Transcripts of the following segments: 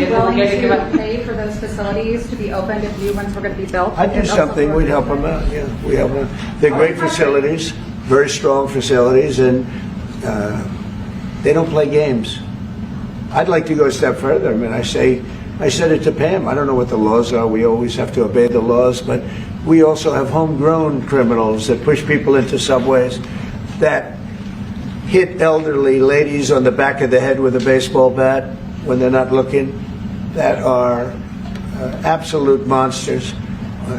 willing to pay for those facilities to be opened if new ones were going to be built? I'd do something. We'd help them out. Yeah, we help them. They're great facilities, very strong facilities, and they don't play games. I'd like to go a step further. I mean, I said it to Pam. I don't know what the laws are. We always have to obey the laws, but we also have homegrown criminals that push people into subways, that hit elderly ladies on the back of the head with a baseball bat when they're not looking, that are absolute monsters.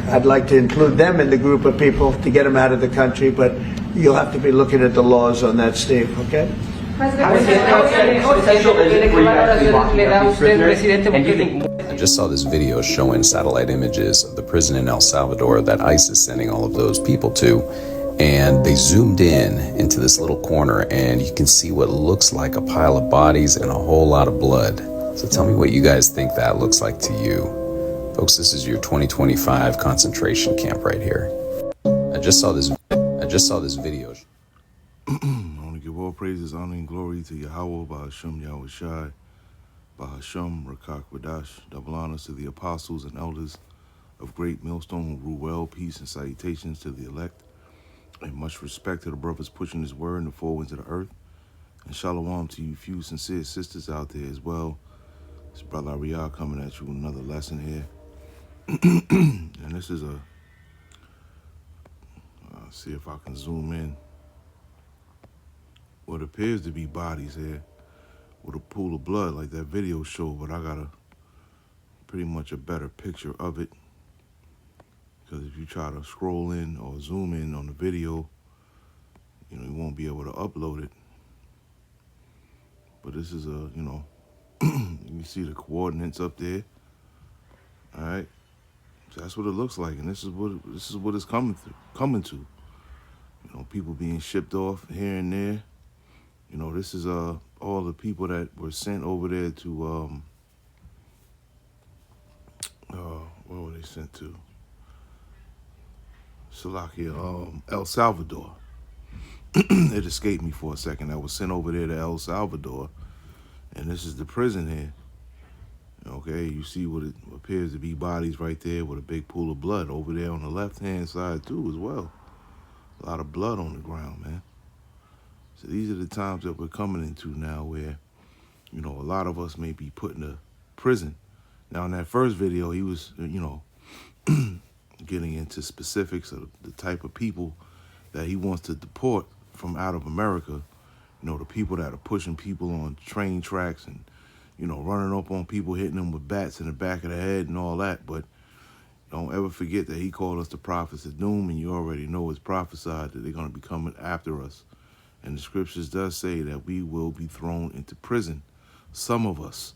I'd like to include them in the group of people to get them out of the country, but you'll have to be looking at the laws on that, Steve, okay? I just saw this video showing satellite images of the prison in El Salvador that ICE is sending all of those people to. And they zoomed in into this little corner and you can see what looks like a pile of bodies and a whole lot of blood. So tell me what you guys think that looks like to you. Folks, this is your 2025 concentration camp right here. I just saw this video. I want to give all praises, honor, and glory to Yahweh, Bahasham Yahushai, Bahasham Rakak Wadash. Double honors to the apostles and elders of Great Millstone who rule well, peace and salutations to the elect. And much respect to the brothers pushing his word in the four winds of the earth. And shalom to you few sincere sisters out there as well. It's Brother Ariyah coming at you with another lesson here. And this is see if I can zoom in. What appears to be bodies here with a pool of blood like that video showed, but I got pretty much a better picture of it. Because if you try to scroll in or zoom in on the video, you won't be able to upload it. But this is you see the coordinates up there. All right, so that's what it looks like, and this is what it's coming to. People being shipped off here and there. This is all the people that were sent over there to where were they sent to? Salakia, El Salvador. It escaped me for a second. I was sent over there to El Salvador, and this is the prison here. Okay, you see what it appears to be bodies right there with a big pool of blood over there on the left-hand side too as well. A lot of blood on the ground, man. So these are the times that we're coming into now where, a lot of us may be put in a prison. Now, in that first video, he was, getting into specifics of the type of people that he wants to deport from out of America. The people that are pushing people on train tracks and, running up on people, hitting them with bats in the back of the head and all that. But don't ever forget that he called us the prophets of doom, and you already know it's prophesied that they're going to be coming after us. And the scriptures does say that we will be thrown into prison, some of us,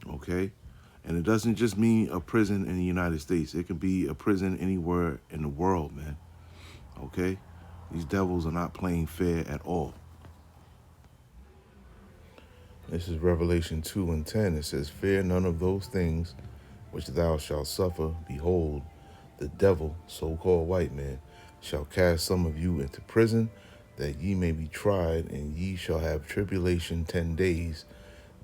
okay? And it doesn't just mean a prison in the United States. It can be a prison anywhere in the world, man. Okay? These devils are not playing fair at all. This is Revelation 2:10. It says, "Fear none of those things which thou shalt suffer. Behold, the devil, so-called white man, shall cast some of you into prison, that ye may be tried, and ye shall have tribulation 10 days.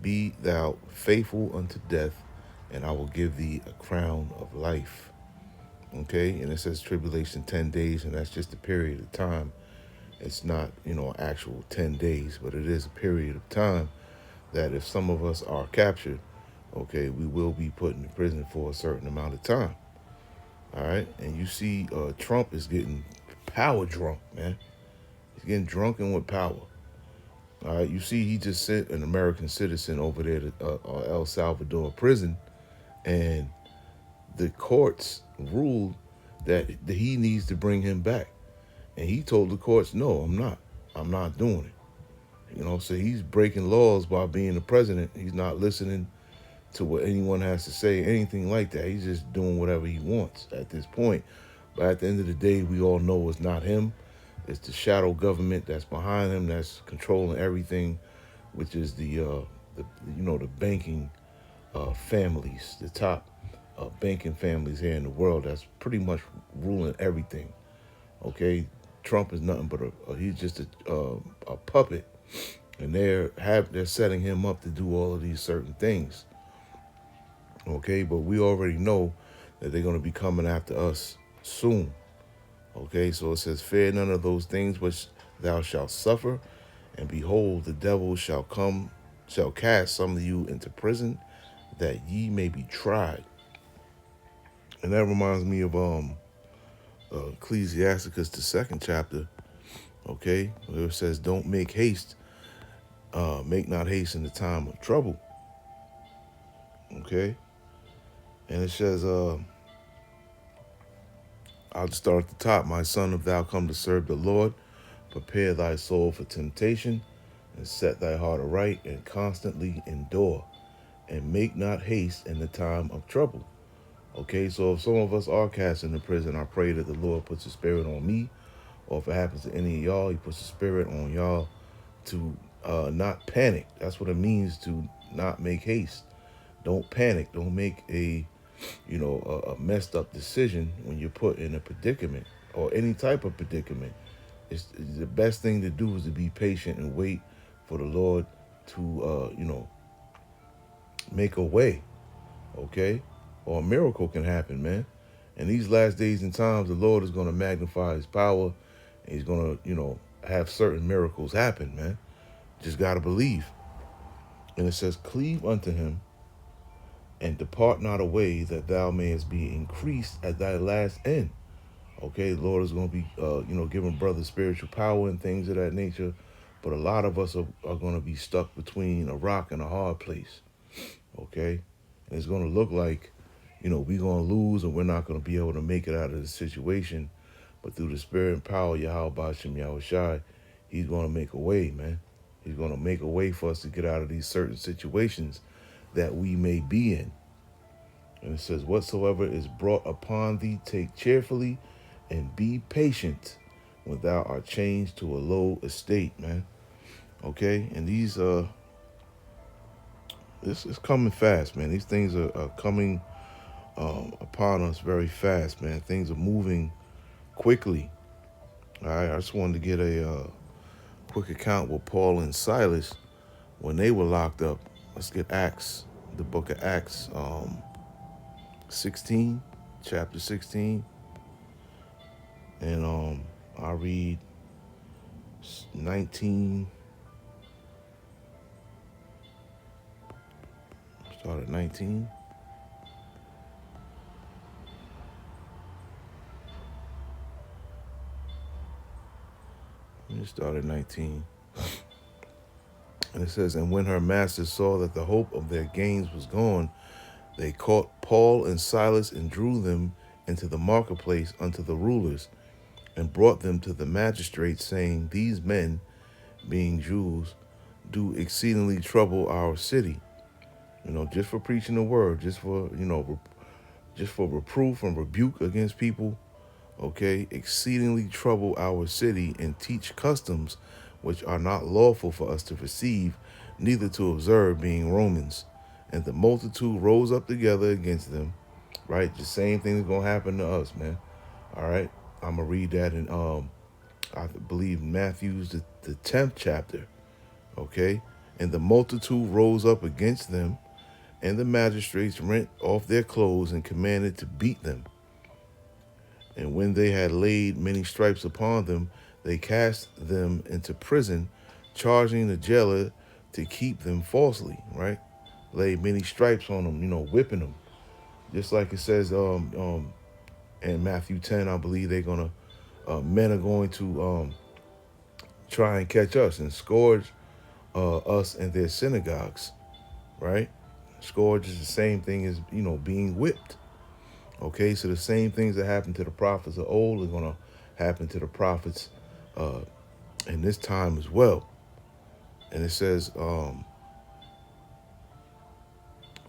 Be thou faithful unto death, and I will give thee a crown of life." Okay, and it says tribulation 10 days, and that's just a period of time. It's not, actual 10 days, but it is a period of time that if some of us are captured, okay, we will be put in prison for a certain amount of time. All right, and you see Trump is getting power drunk, man. He's getting drunken with power. All right, you see he just sent an American citizen over there to El Salvador prison, and the courts ruled that he needs to bring him back. And he told the courts, no, I'm not doing it. So he's breaking laws by being the president. He's not listening to what anyone has to say, anything like that. He's just doing whatever he wants at this point. But at the end of the day, we all know it's not him. It's the shadow government that's behind him, that's controlling everything, which is the banking families, the top banking families here in the world that's pretty much ruling everything. Okay, Trump is nothing but he's just a puppet, and they're setting him up to do all of these certain things. Okay, but we already know that they're going to be coming after us soon. Okay, so it says, fear none of those things which thou shalt suffer, and behold, the devil shall cast some of you into prison, that ye may be tried. And that reminds me of Ecclesiasticus, the 2nd chapter. Okay, where it says, don't make haste, make not haste in the time of trouble. Okay, and it says, I'll just start at the top. My son, if thou come to serve the Lord, prepare thy soul for temptation, and set thy heart aright, and constantly endure, and make not haste in the time of trouble. Okay, so if some of us are cast into prison, I pray that the Lord puts a spirit on me, or if it happens to any of y'all, he puts a spirit on y'all to not panic. That's what it means to not make haste. Don't panic. Don't make a messed up decision when you're put in a predicament or any type of predicament. It's the best thing to do is to be patient and wait for the Lord to make a way. Okay, or a miracle can happen, man. In these last days and times, the Lord is going to magnify his power, and he's going to have certain miracles happen, man. Just got to believe. And it says, cleave unto him, and depart not away, that thou mayest be increased at thy last end. Okay, the Lord is going to be, giving brothers spiritual power and things of that nature. But a lot of us are going to be stuck between a rock and a hard place. Okay, and it's going to look like, we're going to lose, and we're not going to be able to make it out of the situation. But through the spirit and power of Yahweh Bashem Yahushai, he's going to make a way, man. He's going to make a way for us to get out of these certain situations that we may be in. And it says, whatsoever is brought upon thee, take cheerfully, and be patient when thou art changed to a low estate, man. Okay, and these this is coming fast, man. These things are coming upon us very fast, man. Things are moving quickly. All right, I just wanted to get a quick account with Paul and Silas when they were locked up. Let's get Acts, the book of Acts, 16, chapter 16. And I'll read 19. Start at 19. Let me start at 19. And it says, and when her masters saw that the hope of their gains was gone, they caught Paul and Silas and drew them into the marketplace unto the rulers, and brought them to the magistrates, saying, these men, being Jews, do exceedingly trouble our city. Just for preaching the word, just for reproof and rebuke against people. Okay, exceedingly trouble our city, and teach customs which are not lawful for us to receive, neither to observe, being Romans. And the multitude rose up together against them. Right, the same thing is gonna happen to us, man. All right, I'm gonna read that in I believe Matthew's the 10th chapter. Okay, and the multitude rose up against them, and the magistrates rent off their clothes and commanded to beat them. And when they had laid many stripes upon them, they cast them into prison, charging the jailer to keep them falsely, right? Laid many stripes on them, whipping them. Just like it says in Matthew 10, I believe men are going to try and catch us and scourge us in their synagogues, right? Scourge is the same thing as, being whipped. Okay, so the same things that happened to the prophets of old are going to happen to the prophets in this time as well. And it says,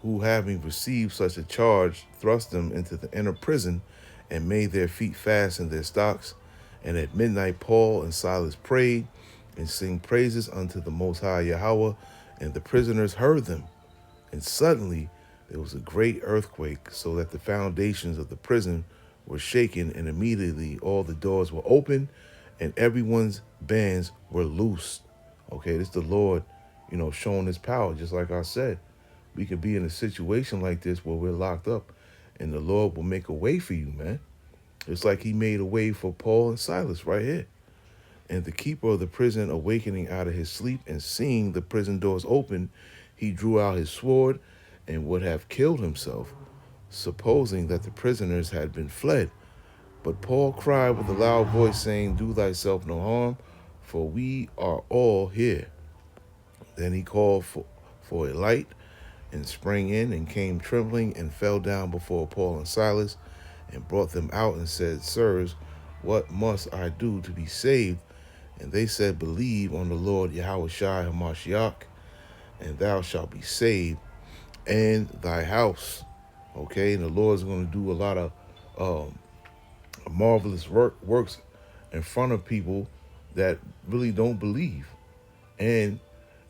who having received such a charge, thrust them into the inner prison, and made their feet fast in their stocks. And at midnight Paul and Silas prayed and sing praises unto the Most High Yahweh, and the prisoners heard them. And suddenly there was a great earthquake, so that the foundations of the prison were shaken, and immediately all the doors were open, and everyone's bands were loosed. Okay, this is the Lord, showing his power, just like I said. we could be in a situation like this where we're locked up and the Lord will make a way for you, man. It's like he made a way for Paul and Silas right here. And the keeper of the prison, awakening out of his sleep and seeing the prison doors open, he drew out his sword and would have killed himself, supposing that the prisoners had been fled. But Paul cried with a loud voice, saying, "Do thyself no harm, for we are all here." Then he called for a light and sprang in and came trembling and fell down before Paul and Silas and brought them out and said, "Sirs, what must I do to be saved?" And they said, "Believe on the Lord Yahushua HaMashiach, and thou shalt be saved, and thy house." Okay, and the Lord's going to do a lot of marvelous works in front of people that really don't believe. And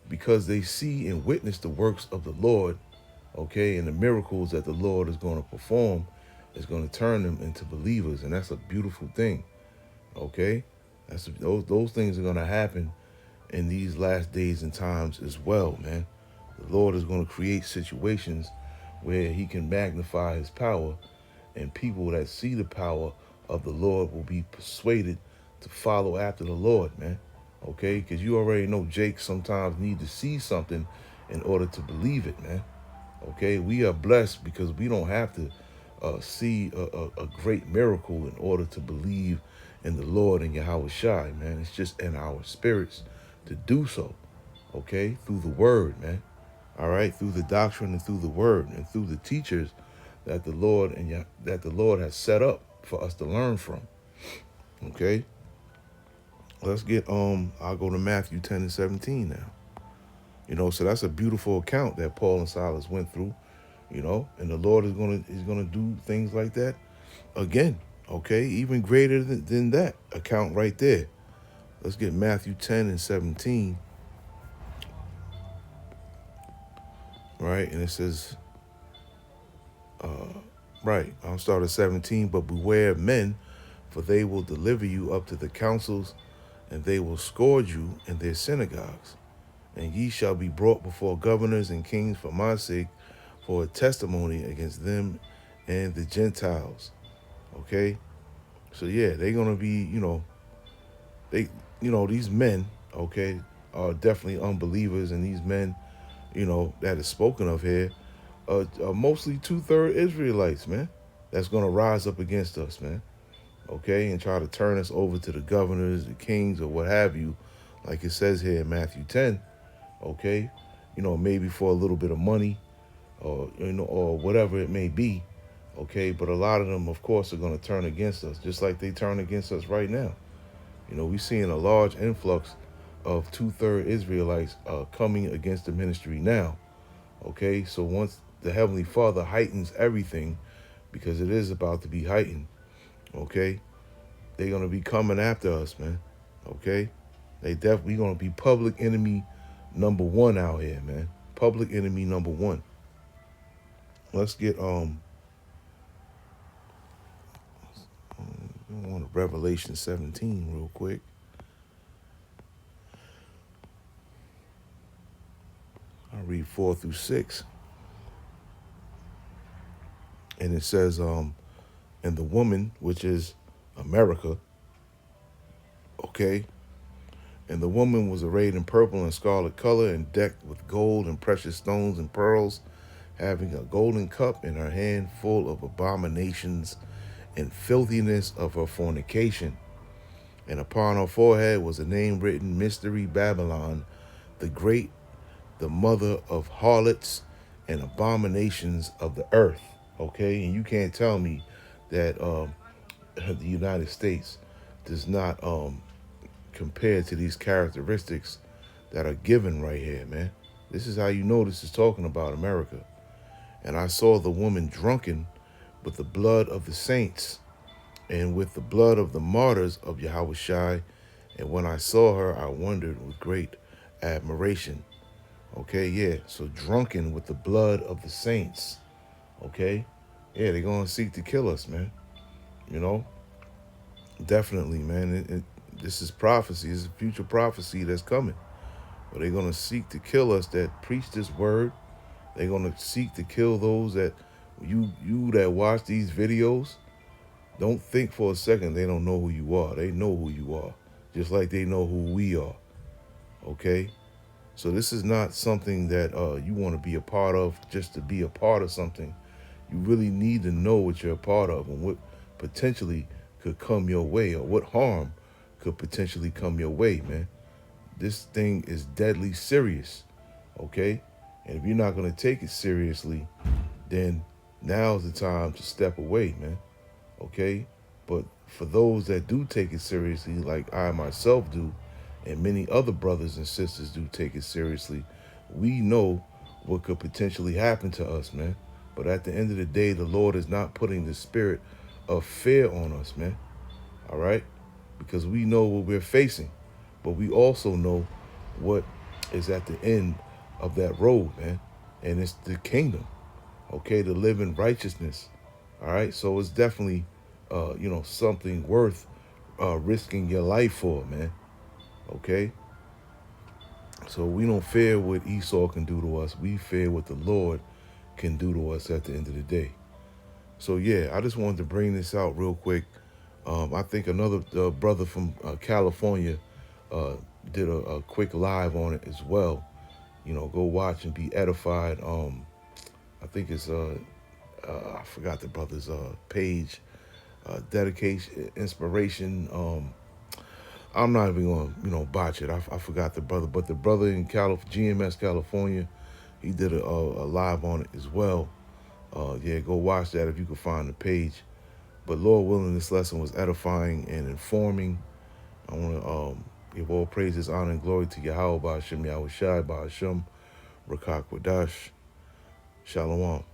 because they see and witness the works of the Lord, okay, and the miracles that the Lord is going to perform, is going to turn them into believers. And that's a beautiful thing, okay? Those things are going to happen in these last days and times as well, man. The Lord is going to create situations where he can magnify his power, and people that see the power of the Lord will be persuaded to follow after the Lord, man. Okay? Because you already know Jake sometimes need to see something in order to believe it, man. Okay? We are blessed because we don't have to see a great miracle in order to believe in the Lord and Yahushua, man. It's just in our spirits to do so, okay? Through the word, man. All right? Through the doctrine and through the word and through the teachers that the Lord has set up for us to learn from. Okay? Let's get I'll go to Matthew 10 and 17 now. You know, so that's a beautiful account that Paul and Silas went through, you know, and the Lord is gonna do things like that again. Okay, even greater than that account right there. Let's get Matthew 10 and 17. Right, and it says, right, I'll start at 17, "But beware of men, for they will deliver you up to the councils, and they will scourge you in their synagogues. And ye shall be brought before governors and kings for my sake, for a testimony against them and the Gentiles." Okay? So yeah, they're gonna be, these men, okay, are definitely unbelievers, and these men, that is spoken of here, are mostly 2/3 Israelites, man. That's gonna rise up against us, man. Okay, and try to turn us over to the governors, the kings, or what have you, like it says here in Matthew 10. Okay, maybe for a little bit of money, or or whatever it may be. Okay, but a lot of them, of course, are going to turn against us, just like they turn against us right now. We're seeing a large influx of 2/3 Israelites coming against the ministry now. Okay, so once the Heavenly Father heightens everything, because it is about to be heightened, okay, they're going to be coming after us, man. Okay, they definitely going to be public enemy number one out here, man. Public enemy number one. Let's get I want Revelation 17 real quick. I'll read 4 through 6. And it says, and the woman, which is America, okay, and the woman was arrayed in purple and scarlet color and decked with gold and precious stones and pearls, having a golden cup in her hand full of abominations and filthiness of her fornication. And upon her forehead was a name written, Mystery Babylon, the Great, the mother of harlots and abominations of the earth. Okay, and you can't tell me that the United States does not compare to these characteristics that are given right here, man. This is how you know this is talking about America. And I saw the woman drunken with the blood of the saints and with the blood of the martyrs of Yahushua. And when I saw her, I wondered with great admiration. Okay, yeah, so drunken with the blood of the saints. Okay, yeah, they're going to seek to kill us, man. Definitely, man. This is prophecy. This is future prophecy that's coming. But they're going to seek to kill us that preach this word, They're going to seek to kill those that you that watch these videos. Don't think for a second they don't know who you are. They know who you are, just like they know who we are. Okay? So this is not something that you want to be a part of just to be a part of something. You really need to know what you're a part of and what potentially could come your way, or what harm could potentially come your way, man. This thing is deadly serious, okay? And if you're not going to take it seriously, then now's the time to step away, man, okay? But for those that do take it seriously, like I myself do, and many other brothers and sisters do take it seriously, we know what could potentially happen to us, man. But at the end of the day, the Lord is not putting the spirit of fear on us, man. All right? Because we know what we're facing, but we also know what is at the end of that road, man. And it's the kingdom, okay, to live in righteousness. All right? So it's definitely, something worth risking your life for, man. Okay? So we don't fear what Esau can do to us. We fear what the Lord can do to us at the end of the day. So yeah, I just wanted to bring this out real quick. I think another brother from California did a quick live on it as well. Go watch and be edified. I think it's I forgot the brother's page, dedication, inspiration. I'm not even gonna botch it. I forgot the brother, but the brother in GMS California, he did a live on it as well. Yeah, go watch that if you can find the page. But Lord willing, this lesson was edifying and informing. I want to give all praises, honor, and glory to Yahweh, Ba'ashem, Yahweh Shai, Ba'ashem, Rakak Wadash, Shalom.